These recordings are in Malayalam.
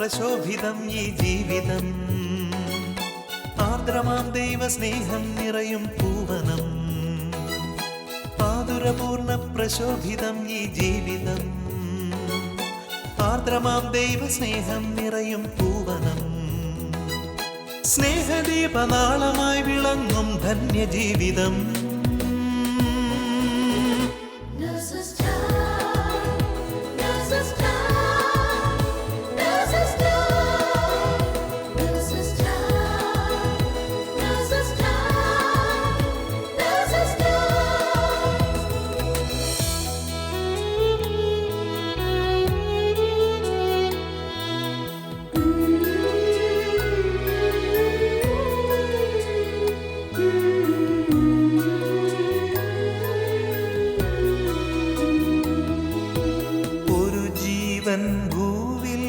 പ്രശോഭിതം ഈ ജീവിതം, ആർദ്രമാം ദൈവസ്നേഹം നിറയും പൂവനം. ആതുരപൂർണ്ണ പ്രശോഭിതം ഈ ജീവിതം, ആർദ്രമാം ദൈവസ്നേഹം നിറയും പൂവനം. സ്നേഹദീപനാളമായി വിളങ്ങും ധന്യജീവിതം. ഭൂവിൽ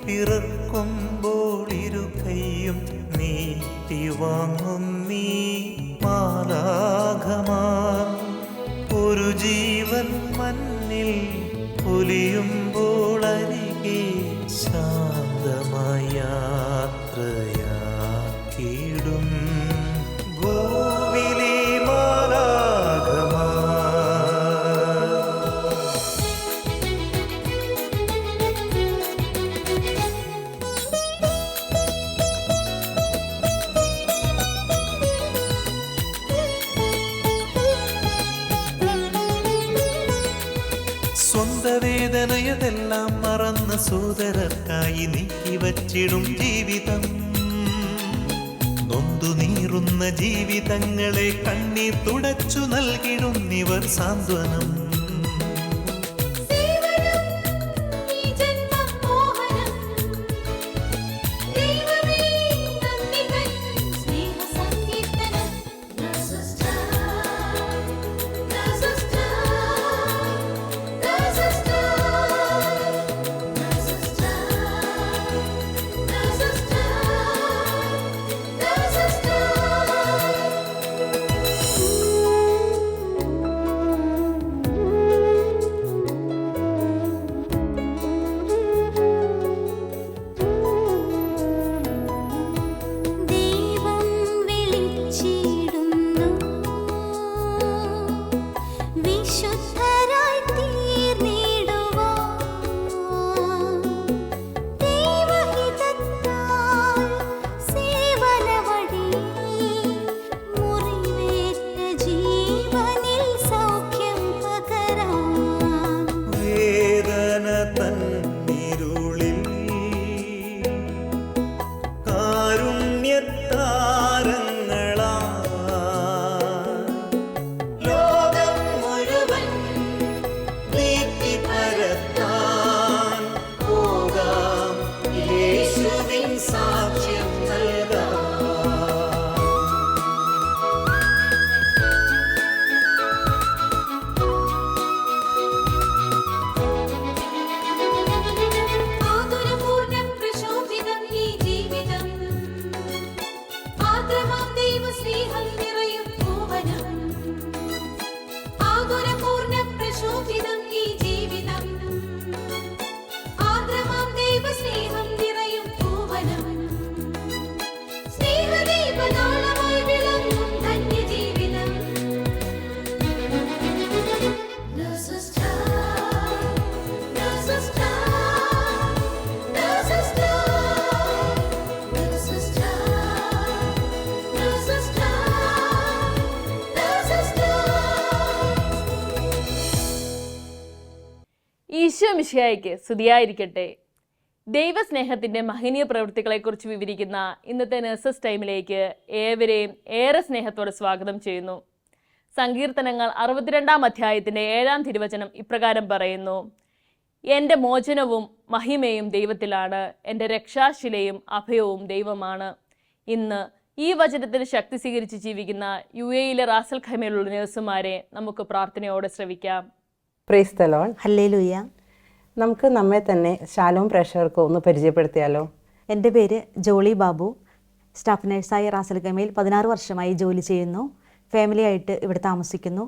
പിറക്കുമ്പോൾ ഇരുകൈയും നീട്ടി വാങ്ങും നീ മാലാഖമാർ. ഒരു ജീവൻ മണ്ണിൽ പൊലിയുമ്പോൾ അരികെ ശാന്തമായ യാത്രയാക്കിയിടും ഭൂവിലെ സ്വന്ത വേദനയതെല്ലാം മറന്ന സോദരർക്കായി നീക്കിവച്ചിടും ജീവിതം. നൊന്തു നീറുന്ന ജീവിതങ്ങളെ കണ്ണീർ തുടച്ചു നൽകിടുന്നിവർ സാന്ത്വനം. ഈശോ മിശിഹായ്ക്ക് സ്തുതിയായിരിക്കട്ടെ. ദൈവസ്നേഹത്തിൻ്റെ മഹനീയ പ്രവൃത്തികളെക്കുറിച്ച് വിവരിക്കുന്ന ഇന്നത്തെ നഴ്സസ് ടൈമിലേക്ക് ഏവരെയും ഏറെ സ്നേഹത്തോടെ സ്വാഗതം ചെയ്യുന്നു. സങ്കീർത്തനങ്ങൾ 62-ാം അധ്യായത്തിൻ്റെ 7-ാം തിരുവചനം ഇപ്രകാരം പറയുന്നു: എൻ്റെ മോചനവും മഹിമയും ദൈവത്തിലാണ്, എൻ്റെ രക്ഷാശിലയും അഭയവും ദൈവമാണ്. ഇന്ന് ഈ വചനത്തിന് ശക്തി സ്വീകരിച്ച് ജീവിക്കുന്ന UAE-യിലെ റാസൽ ഖൈമയിലുള്ള നഴ്സുമാരെ നമുക്ക് പ്രാർത്ഥനയോടെ ശ്രവിക്കാം. Praise the lord. ഹല്ലേലൂയ. നമുക്ക് നമ്മെ തന്നെ ശാലോം പ്രേക്ഷകർക്ക് ഒന്ന് പരിചയപ്പെടുത്തിയാലോ? എൻ്റെ പേര് ജോളി ബാബു. സ്റ്റാഫ് നഴ്സായി റാസൽ ഖൈമയിൽ 16 വർഷമായി ജോലി ചെയ്യുന്നു. ഫാമിലിയായിട്ട് ഇവിടെ താമസിക്കുന്നു.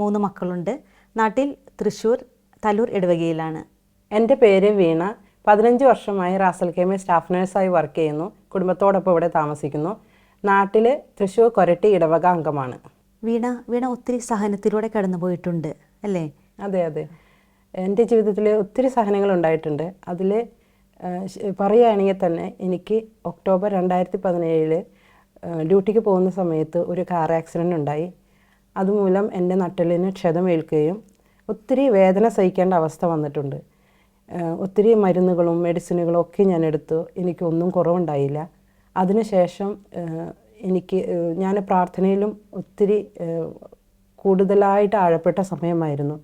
3 മക്കളുണ്ട്. നാട്ടിൽ തൃശ്ശൂർ തലൂർ ഇടവകയിലാണ്. എൻ്റെ പേര് വീണ. 15 വർഷമായി റാസൽ കൈമയിൽ സ്റ്റാഫ് നഴ്സായി വർക്ക് ചെയ്യുന്നു. കുടുംബത്തോടൊപ്പം ഇവിടെ താമസിക്കുന്നു. നാട്ടിൽ തൃശ്ശൂർ കൊരട്ടി ഇടവക അംഗമാണ്. വീണ ഒത്തിരി സഹനത്തിലൂടെ കടന്നു പോയിട്ടുണ്ട് അല്ലേ? അതെ അതെ, എൻ്റെ ജീവിതത്തിൽ ഒത്തിരി സഹനങ്ങൾ ഉണ്ടായിട്ടുണ്ട്. അതിൽ പറയുകയാണെങ്കിൽ തന്നെ എനിക്ക് ഒക്ടോബർ 2017 ഡ്യൂട്ടിക്ക് പോകുന്ന സമയത്ത് ഒരു കാർ ആക്സിഡൻ്റ് ഉണ്ടായി. അതുമൂലം എൻ്റെ നട്ടെല്ലിന് ക്ഷതമേൽക്കുകയും ഒത്തിരി വേദന സഹിക്കേണ്ട അവസ്ഥ വന്നിട്ടുണ്ട്. ഒത്തിരി മരുന്നുകളും മെഡിസിനുകളും ഒക്കെ ഞാൻ എടുത്തു. എനിക്കൊന്നും കുറവുണ്ടായില്ല. അതിനുശേഷം ഞാൻ പ്രാർത്ഥനയിലും ഒത്തിരി കൂടുതലായിട്ട് ആഴപ്പെട്ട സമയമായിരുന്നു.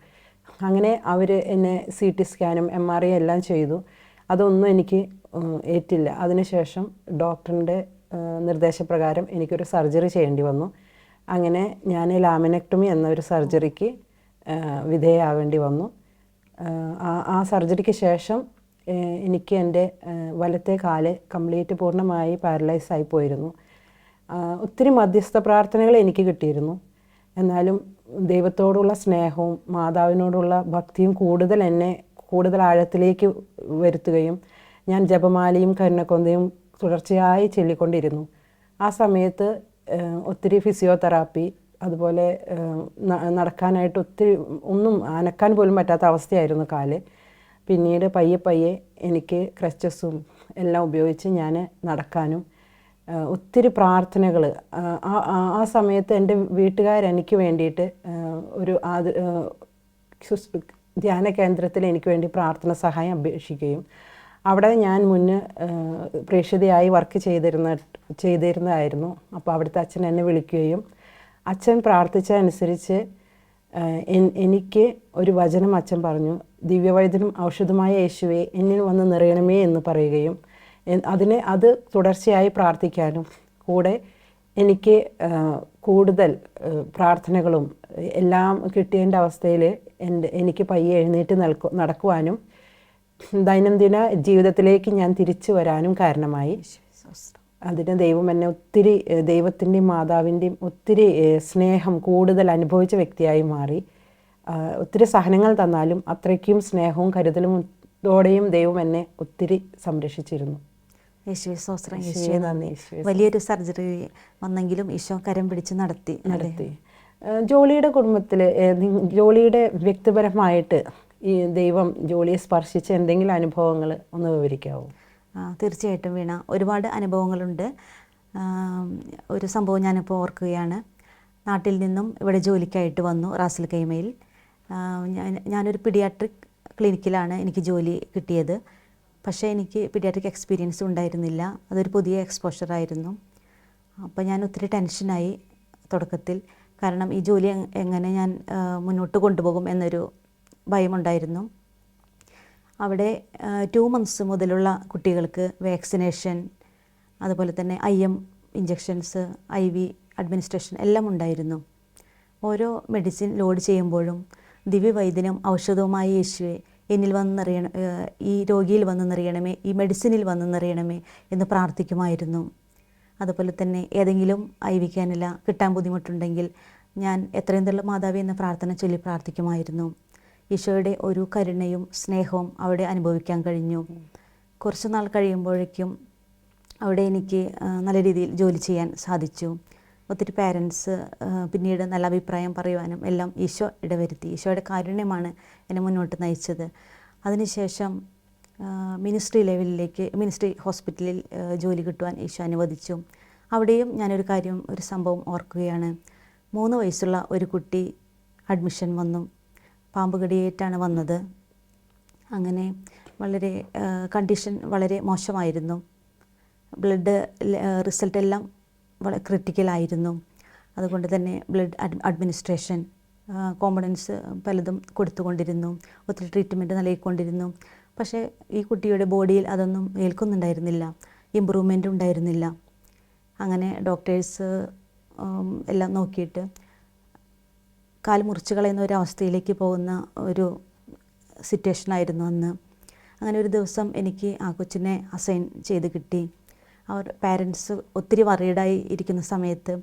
അങ്ങനെ അവർ എന്നെ CT സ്കാനും MRI എല്ലാം ചെയ്തു. അതൊന്നും എനിക്ക് ഏറ്റില്ല. അതിനുശേഷം ഡോക്ടറിൻ്റെ നിർദ്ദേശപ്രകാരം എനിക്കൊരു സർജറി ചെയ്യേണ്ടി വന്നു. അങ്ങനെ ഞാൻ ലാമിനെക്ടമി എന്ന ഒരു സർജറിക്ക് വിധേയമാവേണ്ടി വന്നു. ആ സർജറിക്ക് ശേഷം എനിക്ക് എൻ്റെ വലത്തെ കാല് കംപ്ലീറ്റ് പൂർണ്ണമായി പാരലൈസായി പോയിരുന്നു. ഒത്തിരി മധ്യസ്ഥ പ്രാർത്ഥനകൾ എനിക്ക് കിട്ടിയിരുന്നു. എന്നാലും ദൈവത്തോടുള്ള സ്നേഹവും മാതാവിനോടുള്ള ഭക്തിയും കൂടുതൽ ആഴത്തിലേക്ക് വരുത്തുകയും ഞാൻ ജപമാലയും കരുണക്കൊന്തയും തുടർച്ചയായി ചൊല്ലിക്കൊണ്ടിരുന്നു. ആ സമയത്ത് ഒത്തിരി ഫിസിയോതെറാപ്പി, അതുപോലെ നടക്കാനായിട്ട് ഒത്തിരി ഒന്നും അനക്കാൻ പോലും പറ്റാത്ത അവസ്ഥയായിരുന്നു കാല്. പിന്നീട് പയ്യെ എനിക്ക് ക്രച്ചസും എല്ലാം ഉപയോഗിച്ച് ഞാൻ നടക്കാനും ഒത്തിരി പ്രാർത്ഥനകൾ ആ സമയത്ത് എൻ്റെ വീട്ടുകാരെനിക്ക് വേണ്ടിയിട്ട് ഒരു ധ്യാന കേന്ദ്രത്തിൽ എനിക്ക് വേണ്ടി പ്രാർത്ഥന സഹായം അപേക്ഷിക്കുകയും അവിടെ ഞാൻ മുന്നേ പ്രേക്ഷിതയായി വർക്ക് ചെയ്തിരുന്നതായിരുന്നു. അപ്പോൾ അവിടുത്തെ അച്ഛൻ എന്നെ വിളിക്കുകയും അച്ഛൻ പ്രാർത്ഥിച്ചതനുസരിച്ച് എനിക്ക് ഒരു വചനം അച്ഛൻ പറഞ്ഞു, ദിവ്യവൈദ്യനും ഔഷധമായ യേശുവേ എന്നിൽ വന്ന് നിറയണമേ എന്ന് പറയുകയും അത് തുടർച്ചയായി പ്രാർത്ഥിക്കാനും കൂടെ എനിക്ക് കൂടുതൽ പ്രാർത്ഥനകളും എല്ലാം കിട്ടിയതിൻ്റെ അവസ്ഥയിൽ എനിക്ക് പയ്യെ എഴുന്നേറ്റ് നടക്കുവാനും ദൈനംദിന ജീവിതത്തിലേക്ക് ഞാൻ തിരിച്ചു വരാനും കാരണമായി. അതിന് ദൈവം എന്നെ ഒത്തിരി ദൈവത്തിൻ്റെയും മാതാവിൻ്റെയും ഒത്തിരി സ്നേഹം കൂടുതൽ അനുഭവിച്ച വ്യക്തിയായി മാറി. ഒത്തിരി സഹനങ്ങൾ തന്നാലും അത്രയ്ക്കും സ്നേഹവും കരുതലും ോടെയും ദൈവം എന്നെ ഒത്തിരി സംരക്ഷിച്ചിരുന്നു. യേശുവേ സ്തോത്രം. യേശുവേ നന്ദി. വലിയൊരു സർജറി വന്നെങ്കിലും ഈശോ കരം പിടിച്ച് നടത്തി. ജോളിയുടെ കുടുംബത്തിൽ ജോളിയുടെ വ്യക്തിപരമായിട്ട് ഈ ദൈവം ജോളിയെ സ്പർശിച്ച എന്തെങ്കിലും അനുഭവങ്ങൾ ഒന്ന് വിവരിക്കാവോ? തീർച്ചയായിട്ടും വീണ, ഒരുപാട് അനുഭവങ്ങളുണ്ട്. ഒരു സംഭവം ഞാനിപ്പോൾ ഓർക്കുകയാണ്. നാട്ടിൽ നിന്നും ഇവിടെ ജോലിക്കായിട്ട് വന്നു റാസൽ കൈമയിൽ. ഞാനൊരു പീഡിയാട്രിക് ക്ലിനിക്കിലാണ് എനിക്ക് ജോലി കിട്ടിയത്. പക്ഷേ എനിക്ക് പീഡിയാട്രിക് എക്സ്പീരിയൻസ് ഉണ്ടായിരുന്നില്ല. അതൊരു പുതിയ എക്സ്പോഷറായിരുന്നു. അപ്പോൾ ഞാൻ ഒത്തിരി ടെൻഷനായി തുടക്കത്തിൽ. കാരണം ഈ ജോലി എങ്ങനെ ഞാൻ മുന്നോട്ട് കൊണ്ടുപോകും എന്നൊരു ഭയമുണ്ടായിരുന്നു. അവിടെ 2 months മുതലുള്ള കുട്ടികൾക്ക് വാക്സിനേഷൻ, അതുപോലെ തന്നെ IM ഇഞ്ചക്ഷൻസ്, IV അഡ്മിനിസ്ട്രേഷൻ എല്ലാം ഉണ്ടായിരുന്നു. ഓരോ മെഡിസിൻ ലോഡ് ചെയ്യുമ്പോഴും ദിവ്യവൈദ്യനും ഔഷധവുമായ യേശുവേ എന്നിൽ വന്ന് നിറയണം, ഈ രോഗിയിൽ വന്ന് നിറയണമേ, ഈ മെഡിസിനിൽ വന്ന് നിറയണമേ എന്ന് പ്രാർത്ഥിക്കുമായിരുന്നു. അതുപോലെ തന്നെ ഏതെങ്കിലും IV ക്യാനില കിട്ടാൻ ബുദ്ധിമുട്ടുണ്ടെങ്കിൽ ഞാൻ എത്രയും നല്ല മാതാവേ എന്ന പ്രാർത്ഥന ചൊല്ലി പ്രാർത്ഥിക്കുമായിരുന്നു. ഈശോയുടെ ഒരു കരുണയും സ്നേഹവും അവിടെ അനുഭവിക്കാൻ കഴിഞ്ഞു. കുറച്ച് നാൾ കഴിയുമ്പോഴേക്കും അവിടെ എനിക്ക് നല്ല രീതിയിൽ ജോലി ചെയ്യാൻ സാധിച്ചു. ഒത്തിരി പാരൻസ് പിന്നീട് നല്ല അഭിപ്രായം പറയുവാനും എല്ലാം ഈശോ ഇടവരുത്തി. ഈശോയുടെ കാരുണ്യമാണ് എന്നെ മുന്നോട്ട് നയിച്ചത്. അതിനുശേഷം മിനിസ്ട്രി ഹോസ്പിറ്റലിൽ ജോലി കിട്ടുവാൻ ഈശോ അനുവദിച്ചു. അവിടെയും ഒരു സംഭവം ഓർക്കുകയാണ്. 3 വയസ്സുള്ള ഒരു കുട്ടി അഡ്മിഷൻ വന്നു. പാമ്പ് കടിയേറ്റാണ് വന്നത്. അങ്ങനെ കണ്ടീഷൻ വളരെ മോശമായിരുന്നു. ബ്ലഡ് റിസൾട്ടെല്ലാം വളരെ ക്രിട്ടിക്കലായിരുന്നു. അതുകൊണ്ട് തന്നെ ബ്ലഡ് അഡ്മിനിസ്ട്രേഷൻ കോമ്പണൻസ് പലതും കൊടുത്തുകൊണ്ടിരുന്നു. ഒത്തിരി ട്രീറ്റ്മെൻറ്റ് നൽകിക്കൊണ്ടിരുന്നു. പക്ഷേ ഈ കുട്ടിയുടെ ബോഡിയിൽ അതൊന്നും ഏൽക്കുന്നുണ്ടായിരുന്നില്ല, ഇമ്പ്രൂവ്മെൻ്റ് ഉണ്ടായിരുന്നില്ല. അങ്ങനെ ഡോക്ടേഴ്സ് എല്ലാം നോക്കിയിട്ട് കാൽ മുറിച്ച് കളയുന്ന ഒരു അവസ്ഥയിലേക്ക് പോകുന്ന ഒരു സിറ്റുവേഷനായിരുന്നു അന്ന്. അങ്ങനെ ഒരു ദിവസം എനിക്ക് ആ കൊച്ചിനെ അസൈൻ ചെയ്ത് കിട്ടി. പാരൻസ് ഒത്തിരി വറീഡായി ഇരിക്കുന്ന സമയത്ത്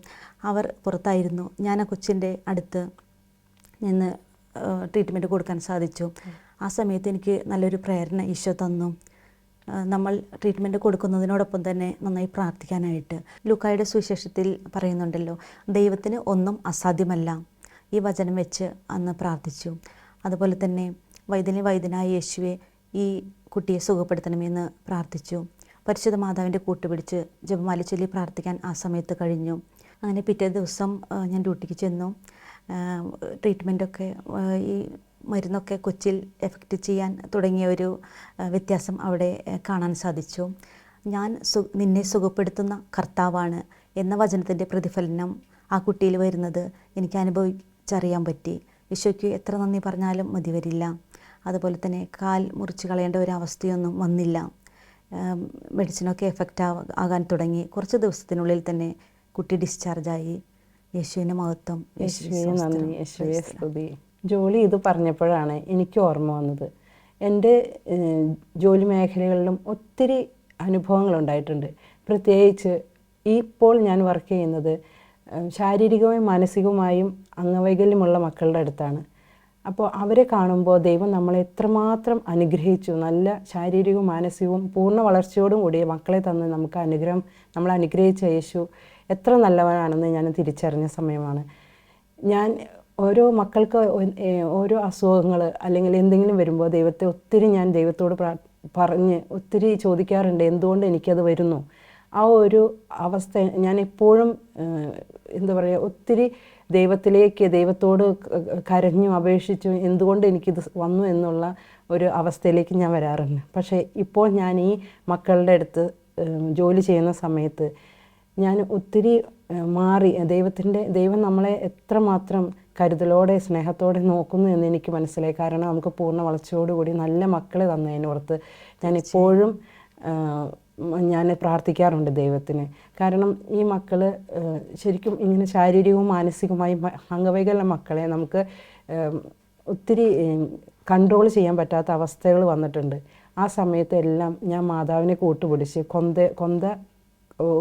അവർ പുറത്തായിരുന്നു. ഞാൻ ആ കൊച്ചിൻ്റെ അടുത്ത് നിന്ന് ട്രീറ്റ്മെൻറ്റ് കൊടുക്കാൻ സാധിച്ചു. ആ സമയത്ത് എനിക്ക് നല്ലൊരു പ്രേരണ ഈശോ തന്നു. നമ്മൾ ട്രീറ്റ്മെൻറ്റ് കൊടുക്കുന്നതിനോടൊപ്പം തന്നെ നന്നായി പ്രാർത്ഥിക്കാനായിട്ട്. ലൂക്കായുടെ സുവിശേഷത്തിൽ പറയുന്നുണ്ടല്ലോ, ദൈവത്തിന് ഒന്നും അസാധ്യമല്ല. ഈ വചനം വെച്ച് അന്ന് പ്രാർത്ഥിച്ചു. അതുപോലെ തന്നെ വൈദ്യനായ യേശുവെ ഈ കുട്ടിയെ സുഖപ്പെടുത്തണമെന്ന് പ്രാർത്ഥിച്ചു. പരിശുദ്ധ മാതാവിൻ്റെ കൂട്ടുപിടിച്ച് ജപമാല ചൊല്ലി പ്രാർത്ഥിക്കാൻ ആ സമയത്ത് കഴിഞ്ഞു. അങ്ങനെ പിറ്റേ ദിവസം ഞാൻ ഡ്യൂട്ടിക്ക് ചെന്നു. ട്രീറ്റ്മെൻറ്റൊക്കെ ഈ മരുന്നൊക്കെ കൊച്ചിൽ എഫക്റ്റ് ചെയ്യാൻ തുടങ്ങിയ ഒരു വ്യത്യാസം അവിടെ കാണാൻ സാധിച്ചു. ഞാൻ നിന്നെ സുഖപ്പെടുത്തുന്ന കർത്താവാണ് എന്ന വചനത്തിൻ്റെ പ്രതിഫലനം ആ കുട്ടിയിൽ വരുന്നത് എനിക്ക് അനുഭവിച്ചറിയാൻ പറ്റി. ഈശോയ്ക്ക് എത്ര നന്ദി പറഞ്ഞാലും മതി വരില്ല. അതുപോലെ തന്നെ കാൽ മുറിച്ച് കളയേണ്ട ഒരു അവസ്ഥയൊന്നും വന്നില്ല. മെഡിസിനൊക്കെ എഫക്റ്റ് ആകാൻ തുടങ്ങി. കുറച്ച് ദിവസത്തിനുള്ളിൽ തന്നെ കുട്ടി ഡിസ്ചാർജായി. യേശുവിൻ്റെ മഹത്വം. യേശുവേ നന്ദി, യേശുവേ സ്തുതി. ജോലി ഇത് പറഞ്ഞപ്പോഴാണ് എനിക്ക് ഓർമ്മ വന്നത്. എൻ്റെ ജോലി മേഖലകളിലും ഒത്തിരി അനുഭവങ്ങളുണ്ടായിട്ടുണ്ട്. പ്രത്യേകിച്ച് ഇപ്പോൾ ഞാൻ വർക്ക് ചെയ്യുന്നത് ശാരീരികമായും മാനസികമായും അംഗവൈകല്യമുള്ള മക്കളുടെ അടുത്താണ്. അപ്പോൾ അവരെ കാണുമ്പോൾ ദൈവം നമ്മളെ എത്രമാത്രം അനുഗ്രഹിച്ചു. നല്ല ശാരീരികവും മാനസികവും പൂർണ്ണ വളർച്ചയോടും കൂടിയ മക്കളെ തന്ന് നമുക്ക് നമ്മളെ അനുഗ്രഹിച്ച യേശു എത്ര നല്ലവനാണെന്ന് ഞാൻ തിരിച്ചറിഞ്ഞ സമയമാണ്. ഞാൻ ഓരോ മക്കൾക്ക് ഓരോ അസുഖങ്ങൾ അല്ലെങ്കിൽ എന്തെങ്കിലും വരുമ്പോൾ ഞാൻ ദൈവത്തോട് പറഞ്ഞ് ഒത്തിരി ചോദിക്കാറുണ്ട്, എന്തുകൊണ്ട് എനിക്കത് വരുന്നു. ആ ഒരു അവസ്ഥ ഞാൻ എപ്പോഴും ഒത്തിരി ദൈവത്തോട് കരഞ്ഞു അപേക്ഷിച്ചു എന്തുകൊണ്ട് എനിക്കിത് വന്നു എന്നുള്ള ഒരു അവസ്ഥയിലേക്ക് ഞാൻ വരാറുണ്ട്. പക്ഷേ ഇപ്പോൾ ഞാൻ ഈ മക്കളുടെ അടുത്ത് ജോലി ചെയ്യുന്ന സമയത്ത് ഞാൻ ഒത്തിരി മാറി. ദൈവം നമ്മളെ എത്രമാത്രം കരുതലോടെ സ്നേഹത്തോടെ നോക്കുന്നു എന്ന് എനിക്ക് മനസ്സിലായി. കാരണം നമുക്ക് പൂർണ്ണ വളർച്ചയോടുകൂടി നല്ല മക്കളെ തന്നതിനോർത്ത് ഞാൻ ഇപ്പോഴും ഞാൻ പ്രാർത്ഥിക്കാറുണ്ട് ദൈവത്തിന്. കാരണം ഈ മക്കൾ ശരിക്കും ഇങ്ങനെ ശാരീരികവും മാനസികവുമായും അംഗവൈകല്യ മക്കളെ നമുക്ക് ഒത്തിരി കൺട്രോൾ ചെയ്യാൻ പറ്റാത്ത അവസ്ഥകൾ വന്നിട്ടുണ്ട്. ആ സമയത്തെല്ലാം ഞാൻ മാതാവിനെ കൂട്ടുപിടിച്ച് കൊന്ത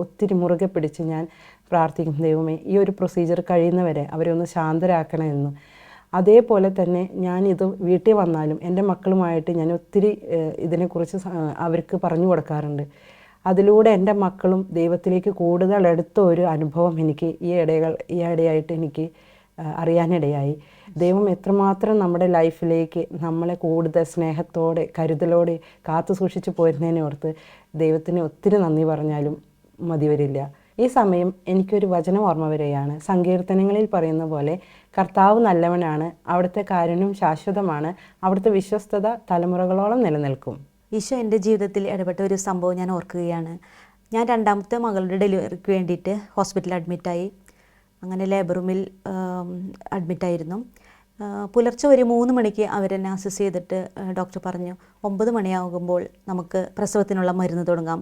ഒത്തിരി മുറുകെ പിടിച്ച് ഞാൻ പ്രാർത്ഥിക്കും, ദൈവമേ ഈ ഒരു പ്രൊസീജിയർ കഴിയുന്നവരെ അവരെ ഒന്ന് ശാന്തരാക്കണമെന്ന്. അതേപോലെ തന്നെ ഞാനിത് വീട്ടിൽ വന്നാലും എൻ്റെ മക്കളുമായിട്ട് ഞാൻ ഒത്തിരി ഇതിനെക്കുറിച്ച് അവർക്ക് പറഞ്ഞു കൊടുക്കാറുണ്ട്. അതിലൂടെ എൻ്റെ മക്കളും ദൈവത്തിലേക്ക് കൂടുതൽ അടുത്ത ഒരു അനുഭവം എനിക്ക് ഈ ഇടയായിട്ട് എനിക്ക് അറിയാനിടയായി. ദൈവം എത്രമാത്രം നമ്മുടെ ലൈഫിലേക്ക് നമ്മളെ കൂടുതൽ സ്നേഹത്തോടെ കരുതലോടെ കാത്തു സൂക്ഷിച്ചു പോരുന്നതിനെ ഓർത്ത് ദൈവത്തിന് ഒത്തിരി നന്ദി പറഞ്ഞാലും മതി വരില്ല. ഈ സമയം എനിക്കൊരു വചനം ഓർമ്മ വരികയാണ്. സങ്കീർത്തനങ്ങളിൽ പറയുന്ന പോലെ കർത്താവ് നല്ലവനാണ്, അവിടുത്തെ കാരുണ്യം ശാശ്വതമാണ്, അവിടുത്തെ വിശ്വസ്തത തലമുറകളോളം നിലനിൽക്കും. ഈശോ എൻ്റെ ജീവിതത്തിൽ ഇടപെട്ട ഒരു സംഭവം ഞാൻ ഓർക്കുകയാണ്. ഞാൻ രണ്ടാമത്തെ മകളുടെ ഡെലിവറിക്ക് വേണ്ടിയിട്ട് ഹോസ്പിറ്റലിൽ അഡ്മിറ്റായി. അങ്ങനെ ലേബർ റൂമിൽ അഡ്മിറ്റായിരുന്നു. പുലർച്ചെ ഒരു 3 മണിക്ക് അവരെന്നെ അസസ് ചെയ്തിട്ട് ഡോക്ടർ പറഞ്ഞു 9 മണിയാകുമ്പോൾ നമുക്ക് പ്രസവത്തിനുള്ള മരുന്ന് തുടങ്ങാം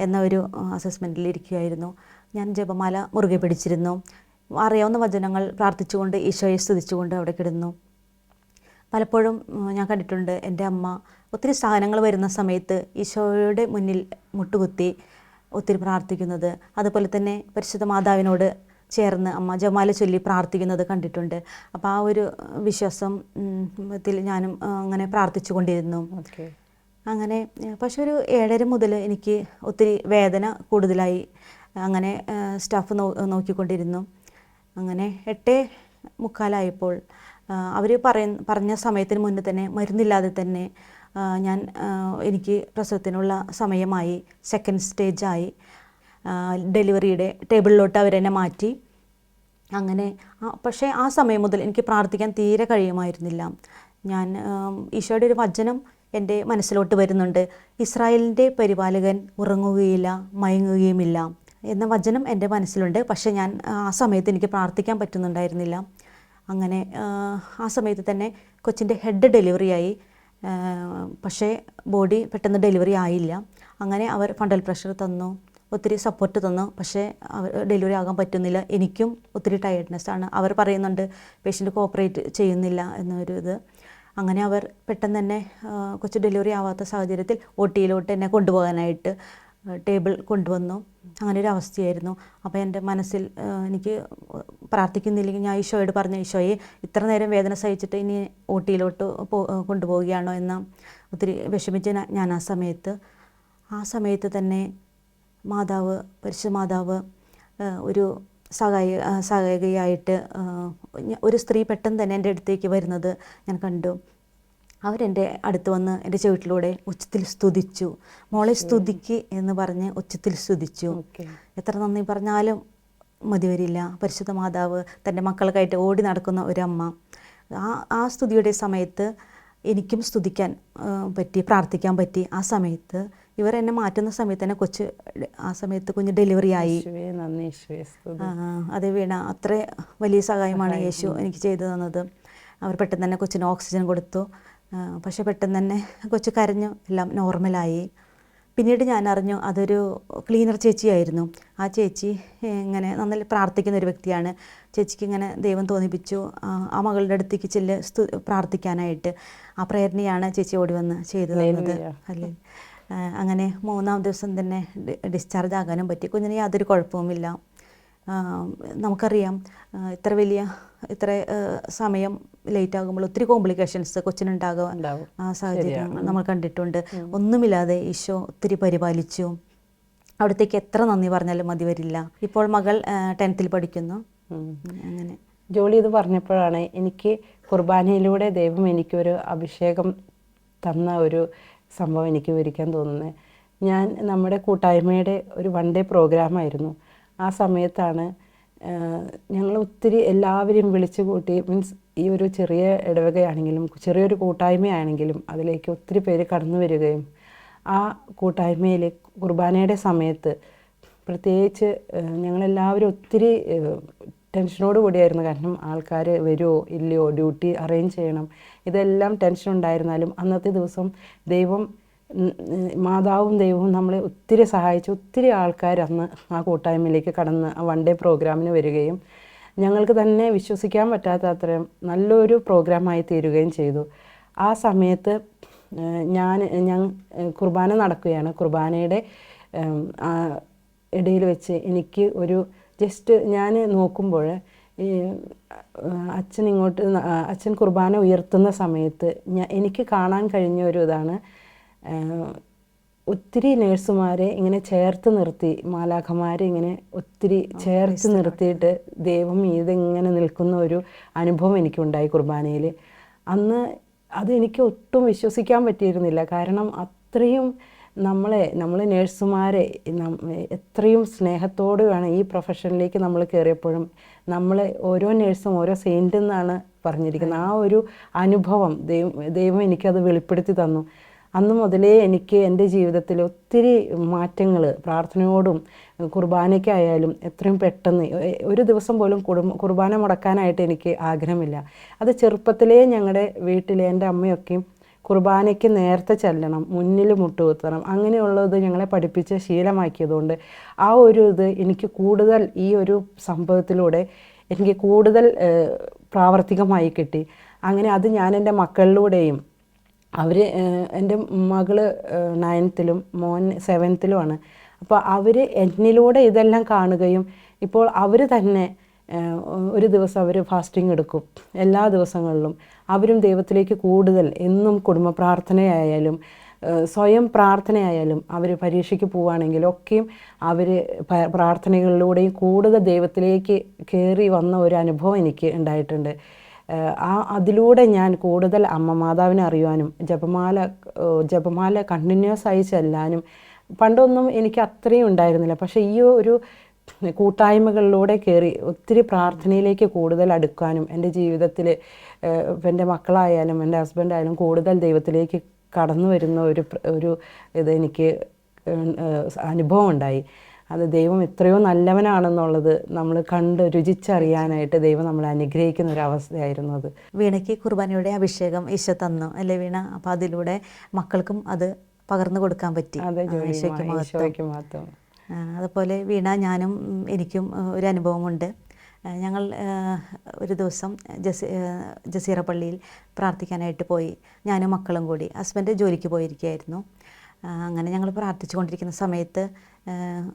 എന്ന ഒരു അസസ്മെൻറ്റിൽ ഇരിക്കുകയായിരുന്നു. ഞാൻ ജപമാല മുറുകെ പിടിച്ചിരുന്നു. അറിയാവുന്ന വചനങ്ങൾ പ്രാർത്ഥിച്ചുകൊണ്ട് ഈശോയെ സ്തുതിച്ചുകൊണ്ട് അവിടെ കിടന്നു. പലപ്പോഴും ഞാൻ കണ്ടിട്ടുണ്ട് എൻ്റെ അമ്മ ഒത്തിരി സാധനങ്ങൾ വരുന്ന സമയത്ത് ഈശോയുടെ മുന്നിൽ മുട്ടുകുത്തി ഒത്തിരി പ്രാർത്ഥിക്കുന്നത്. അതുപോലെ തന്നെ പരിശുദ്ധ മാതാവിനോട് ചേർന്ന് അമ്മ ജപമാല ചൊല്ലി പ്രാർത്ഥിക്കുന്നത് കണ്ടിട്ടുണ്ട്. അപ്പോൾ ആ ഒരു വിശ്വാസത്തിൽ ഞാനും അങ്ങനെ പ്രാർത്ഥിച്ചു കൊണ്ടിരുന്നു. അങ്ങനെ പക്ഷെ ഒരു 7:30 മുതൽ എനിക്ക് ഒത്തിരി വേദന കൂടുതലായി. അങ്ങനെ സ്റ്റാഫ് നോക്കിക്കൊണ്ടിരുന്നു. അങ്ങനെ 8:45 അവർ പറഞ്ഞ സമയത്തിന് മുന്നേ തന്നെ മരുന്നില്ലാതെ തന്നെ എനിക്ക് പ്രസവത്തിനുള്ള സമയമായി. സെക്കൻഡ് സ്റ്റേജായി. ഡെലിവറിയുടെ ടേബിളിലോട്ട് അവരെന്നെ മാറ്റി. അങ്ങനെ പക്ഷേ ആ സമയം മുതൽ എനിക്ക് പ്രാർത്ഥിക്കാൻ തീരെ കഴിയുമായിരുന്നില്ല. ഞാൻ ഈശോയുടെ ഒരു വചനം എൻ്റെ മനസ്സിലോട്ട് വരുന്നുണ്ട്. ഇസ്രായേലിൻ്റെ പരിപാലകൻ ഉറങ്ങുകയില്ല മയങ്ങുകയുമില്ല എന്ന വചനം എൻ്റെ മനസ്സിലുണ്ട്. പക്ഷേ ഞാൻ ആ സമയത്ത് എനിക്ക് പ്രാർത്ഥിക്കാൻ പറ്റുന്നുണ്ടായിരുന്നില്ല. അങ്ങനെ ആ സമയത്ത് തന്നെ കൊച്ചിൻ്റെ ഹെഡ് ഡെലിവറിയായി. പക്ഷേ ബോഡി പെട്ടെന്ന് ഡെലിവറി ആയില്ല. അങ്ങനെ അവർ ഫണ്ടൽ പ്രഷർ തന്നു, ഒത്തിരി സപ്പോർട്ട് തന്നു. പക്ഷേ ഡെലിവറി ആകാൻ പറ്റുന്നില്ല. എനിക്കും ഒത്തിരി ടയർഡ്നെസ്സാണ്. അവർ പറയുന്നുണ്ട് പേഷ്യൻ്റ് കോപ്പറേറ്റ് ചെയ്യുന്നില്ല എന്നൊരു ഇത്. അങ്ങനെ അവർ പെട്ടെന്ന് തന്നെ കൊച്ചു ഡെലിവറി ആവാത്ത സാഹചര്യത്തിൽ OT-യിലോട്ട് എന്നെ കൊണ്ടുപോകാനായിട്ട് ടേബിൾ കൊണ്ടുവന്നു. അങ്ങനെ ഒരു അവസ്ഥയായിരുന്നു. അപ്പോൾ എൻ്റെ മനസ്സിൽ എനിക്ക് പ്രാർത്ഥിക്കുന്നില്ലെങ്കിൽ ഞാൻ ഈശോയോട് പറഞ്ഞു, ഈശോയെ ഇത്ര നേരം വേദന സഹിച്ചിട്ട് ഇനി OT-യിലോട്ട് കൊണ്ടുപോവുകയാണോ എന്ന ഒത്തിരി വിഷമിച്ച് ഞാൻ ആ സമയത്ത് ആ സമയത്ത് തന്നെ പരിശുദ്ധ മാതാവ് ഒരു സഹായികയായിട്ട് ഒരു സ്ത്രീ പെട്ടെന്ന് തന്നെ എൻ്റെ അടുത്തേക്ക് വരുന്നത് ഞാൻ കണ്ടു. അവരെൻ്റെ അടുത്ത് വന്ന് എൻ്റെ ചുവട്ടിലൂടെ ഉച്ചത്തിൽ സ്തുതിച്ചു. മോളെ സ്തുതിക്ക് എന്ന് പറഞ്ഞ് ഉച്ചത്തിൽ സ്തുതിച്ചു. എത്ര നന്ദി പറഞ്ഞാലും മതി വരില്ല. പരിശുദ്ധ മാതാവ് തൻ്റെ മക്കൾക്കായിട്ട് ഓടി നടക്കുന്ന ഒരമ്മ. ആ സ്തുതിയുടെ സമയത്ത് എനിക്കും സ്തുതിക്കാൻ പറ്റി, പ്രാർത്ഥിക്കാൻ പറ്റി. ആ സമയത്ത് ഇവർ എന്നെ മാറ്റുന്ന സമയത്ത് തന്നെ ആ സമയത്ത് കുഞ്ഞ് ഡെലിവറി ആയി. അതെ വീണ, അത്ര വലിയ സഹായമാണ് യേശു എനിക്ക് ചെയ്തു തന്നത്. അവർ പെട്ടെന്ന് തന്നെ കൊച്ചിന് ഓക്സിജൻ കൊടുത്തു. പക്ഷെ പെട്ടെന്ന് തന്നെ കൊച്ചു കരഞ്ഞു, എല്ലാം നോർമലായി. പിന്നീട് ഞാൻ അറിഞ്ഞു അതൊരു ക്ലീനർ ചേച്ചിയായിരുന്നു. ആ ചേച്ചി ഇങ്ങനെ നന്നായി പ്രാർത്ഥിക്കുന്ന ഒരു വ്യക്തിയാണ്. ചേച്ചിക്ക് ഇങ്ങനെ ദൈവം തോന്നിപ്പിച്ചു ആ മകളുടെ അടുത്തേക്ക് പ്രാർത്ഥിക്കാനായിട്ട്. ആ പ്രേരണയാണ് ചേച്ചി ഓടി വന്ന് ചെയ്തു തന്നത്. അല്ലേ, അങ്ങനെ 3-ാം ദിവസം തന്നെ ഡിസ്ചാർജ് ആകാനും പറ്റി. കുഞ്ഞിന് യാതൊരു കുഴപ്പവുമില്ല. നമുക്കറിയാം ഇത്ര സമയം ലേറ്റ് ആകുമ്പോൾ ഒത്തിരി കോംപ്ലിക്കേഷൻസ് കൊച്ചിനുണ്ടാകും. സാഹചര്യം നമ്മൾ കണ്ടിട്ടുണ്ട്. ഒന്നുമില്ലാതെ ഈശോ ഒത്തിരി പരിപാലിച്ചു. അവിടത്തേക്ക് എത്ര നന്ദി പറഞ്ഞാലും മതി വരില്ല. ഇപ്പോൾ മകൾ 10th പഠിക്കുന്നു. അങ്ങനെ ജോളി ഇത് പറഞ്ഞപ്പോഴാണ് എനിക്ക് കുർബാനയിലൂടെ ദൈവം എനിക്കൊരു അഭിഷേകം തന്ന ഒരു സംഭവം എനിക്ക് വിവരിക്കാൻ തോന്നുന്നത്. നമ്മുടെ കൂട്ടായ്മയുടെ ഒരു 1 ഡേ പ്രോഗ്രാമായിരുന്നു. ആ സമയത്താണ് ഞങ്ങൾ ഒത്തിരി എല്ലാവരെയും വിളിച്ചു കൂട്ടി, മീൻസ് ഈ ഒരു ചെറിയ ഇടവകയാണെങ്കിലും ചെറിയൊരു കൂട്ടായ്മയാണെങ്കിലും അതിലേക്ക് ഒത്തിരി പേര് കടന്നു വരികയും ആ കൂട്ടായ്മയിൽ കുർബാനയുടെ സമയത്ത് പ്രത്യേകിച്ച് ഞങ്ങളെല്ലാവരും ഒത്തിരി ടെൻഷനോട് കൂടിയായിരുന്നു. കാരണം ആൾക്കാർ വരുമോ ഇല്ലയോ, ഡ്യൂട്ടി അറേഞ്ച് ചെയ്യണം, ഇതെല്ലാം ടെൻഷൻ ഉണ്ടായിരുന്നാലും അന്നത്തെ ദിവസം മാതാവും ദൈവവും നമ്മളെ ഒത്തിരി സഹായിച്ചു. ഒത്തിരി ആൾക്കാർ അന്ന് ആ കൂട്ടായ്മയിലേക്ക് കടന്ന് ആ 1 ഡേ പ്രോഗ്രാമിന് വരികയും ഞങ്ങൾക്ക് തന്നെ വിശ്വസിക്കാൻ പറ്റാത്ത അത്രയും നല്ലൊരു പ്രോഗ്രാമായി തീരുകയും ചെയ്തു. ആ സമയത്ത് ഞാൻ കുർബാന നടക്കുകയാണ്. കുർബാനയുടെ ഇടയിൽ വെച്ച് എനിക്ക് ഞാൻ നോക്കുമ്പോൾ ഈ അച്ഛൻ കുർബാന ഉയർത്തുന്ന സമയത്ത് എനിക്ക് കാണാൻ കഴിഞ്ഞ ഒരു ഇതാണ്, ഒത്തിരി നേഴ്സുമാരെ ഇങ്ങനെ ചേർത്ത് നിർത്തി, മാലാഖമാരെ ഇങ്ങനെ ഒത്തിരി ചേർത്ത് നിർത്തിയിട്ട് ദൈവം ഇതിങ്ങനെ നിൽക്കുന്ന ഒരു അനുഭവം എനിക്കുണ്ടായി കുർബാനയിൽ. അന്ന് അതെനിക്ക് ഒട്ടും വിശ്വസിക്കാൻ പറ്റിയിരുന്നില്ല. കാരണം അത്രയും നമ്മൾ നേഴ്സുമാരെ എത്രയും സ്നേഹത്തോട് വേണം ഈ പ്രൊഫഷനിലേക്ക് നമ്മൾ കയറിയപ്പോഴും ഓരോ നേഴ്സും ഓരോ സെയിൻ്റ് എന്നാണ് പറഞ്ഞിരിക്കുന്നത്. ആ ഒരു അനുഭവം ദൈവം എനിക്കത് വെളിപ്പെടുത്തി തന്നു. അന്ന് മുതലേ എനിക്ക് എൻ്റെ ജീവിതത്തിൽ ഒത്തിരി മാറ്റങ്ങൾ, പ്രാർത്ഥനയോടും കുർബാനയ്ക്കായാലും എത്രയും പെട്ടെന്ന് ഒരു ദിവസം പോലും കുർബാന മുടക്കാനായിട്ട് എനിക്ക് ആഗ്രഹമില്ല. അത് ചെറുപ്പത്തിലേ ഞങ്ങളുടെ വീട്ടിലെ എൻ്റെ അമ്മയൊക്കെയും കുർബാനയ്ക്ക് നേരത്തെ ചെല്ലണം, മുന്നിൽ മുട്ടുകുത്തണം, അങ്ങനെയുള്ളത് ഞങ്ങളെ പഠിപ്പിച്ച് ശീലമാക്കിയതുകൊണ്ട് ആ ഒരു ഇത് എനിക്ക് കൂടുതൽ ഈ ഒരു സംഭവത്തിലൂടെ എനിക്ക് കൂടുതൽ പ്രാവർത്തികമായി കിട്ടി. അങ്ങനെ അത് ഞാൻ എൻ്റെ മക്കളിലൂടെയും എൻ്റെ മകള് 9th മോൻ 7th അപ്പോൾ അവർ എന്നിലൂടെ ഇതെല്ലാം കാണുകയും ഇപ്പോൾ അവർ തന്നെ ഒരു ദിവസം അവർ ഫാസ്റ്റിംഗ് എടുക്കും. എല്ലാ ദിവസങ്ങളിലും അവരും ദൈവത്തിലേക്ക് കൂടുതൽ എന്നും കുടുംബ പ്രാർത്ഥനയായാലും സ്വയം പ്രാർത്ഥനയായാലും അവർ പരീക്ഷയ്ക്ക് പോവുകയാണെങ്കിലും ഒക്കെയും അവർ പ്രാർത്ഥനകളിലൂടെയും കൂടുതൽ ദൈവത്തിലേക്ക് കയറി വന്ന ഒരു അനുഭവം എനിക്ക് ഉണ്ടായിട്ടുണ്ട്. അതിലൂടെ ഞാൻ കൂടുതൽ അമ്മ മാതാവിനെ അറിയുവാനും ജപമാല കണ്ടിന്യൂസ് ആയി ചെല്ലാനും പണ്ടൊന്നും എനിക്ക് അത്രയും ഉണ്ടായിരുന്നില്ല. പക്ഷേ ഈ ഒരു കൂട്ടായ്മകളിലൂടെ കയറി ഒത്തിരി പ്രാർത്ഥനയിലേക്ക് കൂടുതൽ അടുക്കാനും എൻ്റെ ജീവിതത്തിൽ എൻ്റെ മക്കളായാലും എൻ്റെ ഹസ്ബൻഡായാലും കൂടുതൽ ദൈവത്തിലേക്ക് കടന്നു വരുന്ന ഒരു ഇതെനിക്ക് അനുഭവം ഉണ്ടായി. അത് ദൈവം എത്രയോ നല്ലവനാണെന്നുള്ളത് നമ്മൾ കണ്ട് രുചിച്ചറിയാനായിട്ട് ദൈവം നമ്മളെ അനുഗ്രഹിക്കുന്ന ഒരു അവസ്ഥയായിരുന്നു അത്. വീണയ്ക്ക് കുർബാനയുടെ അഭിഷേകം ഈശോ തന്നു അല്ലേ വീണ? അപ്പോൾ അതിലൂടെ മക്കൾക്കും അത് പകർന്നു കൊടുക്കാൻ പറ്റി. അതുപോലെ വീണ, എനിക്കും ഒരു അനുഭവമുണ്ട്. ഞങ്ങൾ ഒരു ദിവസം ജസീറ പള്ളിയിൽ പ്രാർത്ഥിക്കാനായിട്ട് പോയി, ഞാനും മക്കളും കൂടി. ഹസ്ബൻഡ് ജോലിക്ക് പോയിരിക്കുകയായിരുന്നു. അങ്ങനെ ഞങ്ങൾ പ്രാർത്ഥിച്ചു കൊണ്ടിരിക്കുന്ന സമയത്ത്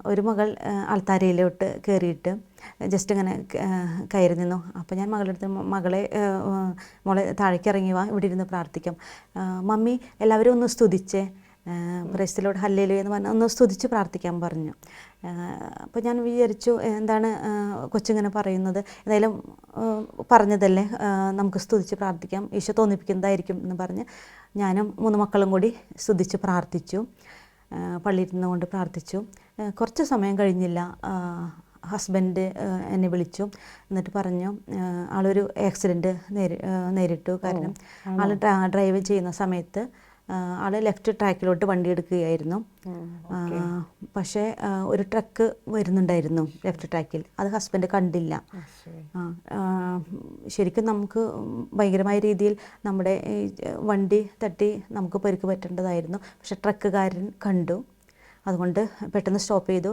ഒരു മകൾ അൾത്താരയിലോട്ട് കയറിയിട്ട് ജസ്റ്റ് ഇങ്ങനെ കയറി നിന്നു. അപ്പോൾ ഞാൻ മകളുടെ അടുത്ത് മോളെ താഴേക്ക് ഇറങ്ങി വാ, ഇവിടെ ഇരുന്ന് പ്രാർത്ഥിക്കാം. മമ്മി എല്ലാവരും ഒന്ന് സ്തുതിച്ചേ, പ്രൈസ്തലോട് ഹല്ലേലൂയ എന്ന് പറഞ്ഞാൽ ഒന്ന് സ്തുതിച്ച് പ്രാർത്ഥിക്കാൻ പറഞ്ഞു. അപ്പോൾ ഞാൻ വിചാരിച്ചു എന്താണ് കൊച്ചിങ്ങനെ പറയുന്നത്, എന്തായാലും പറഞ്ഞതല്ലേ, നമുക്ക് സ്തുതിച്ച് പ്രാർത്ഥിക്കാം, ഈശോ തോന്നിപ്പിക്കുന്നതായിരിക്കും എന്ന് പറഞ്ഞ് ഞാനും 3 മക്കളും കൂടി സ്തുതിച്ച് പ്രാർത്ഥിച്ചു. പള്ളിയിൽ നിന്നുകൊണ്ട് പ്രാർത്ഥിച്ചു. കുറച്ച് സമയം കഴിഞ്ഞില്ല, ഹസ്ബൻഡ് എന്നെ വിളിച്ചു. എന്നിട്ട് പറഞ്ഞു ആളൊരു ആക്സിഡൻറ്റ് നേരിട്ടു. കാരണം ആൾ ഡ്രൈവ് ചെയ്യുന്ന സമയത്ത് ആൾ ലെഫ്റ്റ് ട്രാക്കിലോട്ട് വണ്ടി എടുക്കുകയായിരുന്നു. പക്ഷേ ഒരു ട്രക്ക് വരുന്നുണ്ടായിരുന്നു ലെഫ്റ്റ് ട്രാക്കിൽ, അത് ഹസ്ബൻഡ് കണ്ടില്ല. ശരിക്കും നമുക്ക് ഭയങ്കരമായ രീതിയിൽ നമ്മുടെ വണ്ടി തട്ടി നമുക്ക് പരിക്ക് പറ്റേണ്ടതായിരുന്നു. പക്ഷെ ട്രക്കുകാരൻ കണ്ടു, അതുകൊണ്ട് പെട്ടെന്ന് സ്റ്റോപ്പ് ചെയ്തു.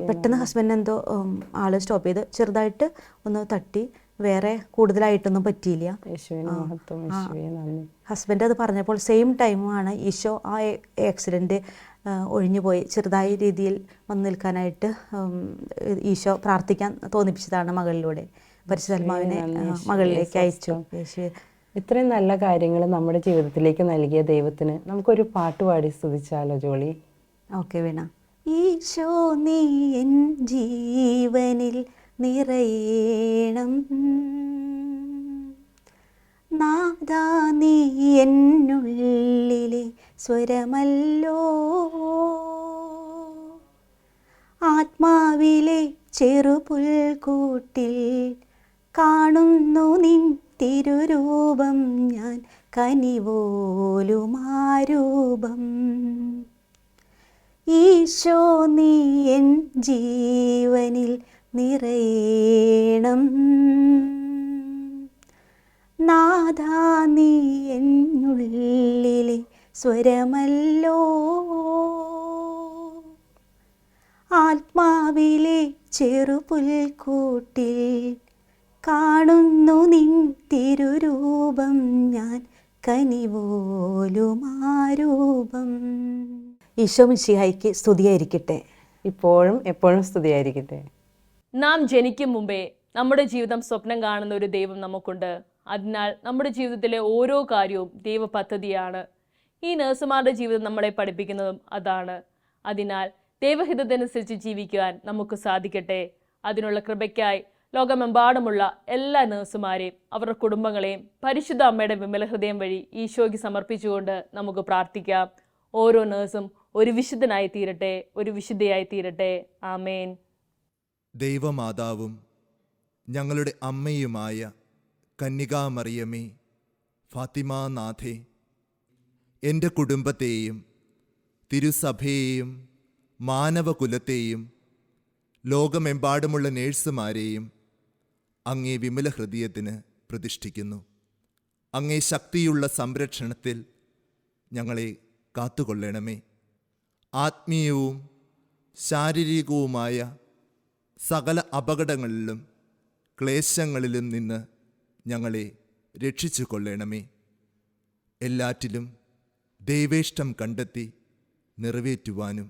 പെട്ടെന്ന് ഹസ്ബൻഡ് എന്തോ ആൾ സ്റ്റോപ്പ് ചെയ്ത് ചെറുതായിട്ട് ഒന്ന് തട്ടി, വേറെ കൂടുതലായിട്ടൊന്നും പറ്റിയില്ല. ഹസ്ബൻഡ് അത് പറഞ്ഞപ്പോൾ സെയിം ടൈമാണ് ഈശോ ആ ആക്സിഡൻറ്റ് ഒഴിഞ്ഞു പോയി ചെറുതായ രീതിയിൽ വന്നു നിൽക്കാനായിട്ട് ഈശോ പ്രാർത്ഥിക്കാൻ തോന്നിപ്പിച്ചതാണ് മകളിലൂടെ. പരിശുദ്ധാത്മാവിനെ മകളിലേക്ക് അയച്ചു. ഇത്രയും നല്ല കാര്യങ്ങൾ നമ്മുടെ ജീവിതത്തിലേക്ക് നൽകിയ ദൈവത്തിന് നമുക്കൊരു പാട്ട് പാടി സ്തുതിച്ചാലോ ജോളി? ഓക്കെ വീണ. ഈശോ നീ എൻ ജീവനിൽ നിറയണം, നാദാ നീ എന്നുള്ളിലെ സ്വരമല്ലോ, ആത്മാവിലെ ചെറുപുൽക്കൂട്ടിൽ കാണുന്നു നിൻ തിരുരൂപം, ഞാൻ കനിവോലുമാരൂപം. ഈശോ നീ എൻ ജീവനിൽ നിറയണം, നാദാ നീ എന്നുള്ളിലെ സ്വരമല്ലോ, ആത്മാവിലെ ചെറുപുൽക്കൂട്ടിൽ കാണുന്നു നിൻ തിരുരൂപം, ഞാൻ കനിവോലുമാരൂപം. ഈശോ മിശിഹായ്ക്ക് സ്തുതിയായിരിക്കട്ടെ. ഇപ്പോഴും എപ്പോഴും സ്തുതിയായിരിക്കട്ടെ. നാം ജനിക്കും മുമ്പേ നമ്മുടെ ജീവിതം സ്വപ്നം കാണുന്ന ഒരു ദൈവം നമുക്കുണ്ട്. അതിനാൽ നമ്മുടെ ജീവിതത്തിലെ ഓരോ കാര്യവും ദൈവ പദ്ധതിയാണ്. ഈ നഴ്സുമാരുടെ ജീവിതം നമ്മളെ പഠിപ്പിക്കുന്നതും അതാണ്. അതിനാൽ ദൈവഹിതത്തിനനുസരിച്ച് ജീവിക്കുവാൻ നമുക്ക് സാധിക്കട്ടെ. അതിനുള്ള കൃപയ്ക്കായി ലോകമെമ്പാടുമുള്ള എല്ലാ നഴ്സുമാരെയും അവരുടെ കുടുംബങ്ങളെയും പരിശുദ്ധ അമ്മയുടെ വിമല ഹൃദയം വഴി ഈശോയ്ക്ക് സമർപ്പിച്ചുകൊണ്ട് നമുക്ക് പ്രാർത്ഥിക്കാം. ഓരോ നഴ്സും ഒരു വിശുദ്ധനായി തീരട്ടെ, ഒരു വിശുദ്ധയായി തീരട്ടെ. ആമേൻ. ദൈവമാതാവും ഞങ്ങളുടെ അമ്മയുമായ കന്യകാമറിയമേ, ഫാത്തിമാനാഥേ, എൻ്റെ കുടുംബത്തെയും തിരുസഭയെയും മാനവകുലത്തെയും ലോകമെമ്പാടുമുള്ള നേഴ്സുമാരെയും അങ്ങേ വിമല ഹൃദയത്തിന് പ്രതിഷ്ഠിക്കുന്നു. അങ്ങേ ശക്തിയുള്ള സംരക്ഷണത്തിൽ ഞങ്ങളെ കാത്തുകൊള്ളണമേ. ആത്മീയവും ശാരീരികവുമായ സകല അപകടങ്ങളിലും ക്ലേശങ്ങളിലും നിന്ന് ഞങ്ങളെ രക്ഷിച്ചു കൊള്ളണമേ. എല്ലാറ്റിലും ദൈവേഷ്ടം കണ്ടെത്തി നിറവേറ്റുവാനും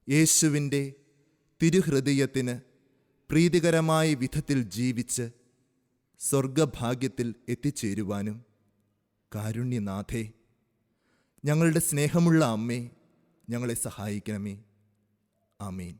യേശുവിൻ്റെ തിരുഹൃദയത്തിന് പ്രീതികരമായ വിധത്തിൽ ജീവിച്ച് സ്വർഗഭാഗ്യത്തിൽ എത്തിച്ചേരുവാനും കാരുണ്യനാഥേ, ഞങ്ങളുടെ സ്നേഹമുള്ള അമ്മേ, ഞങ്ങളെ സഹായിക്കണമേ. ആമേൻ.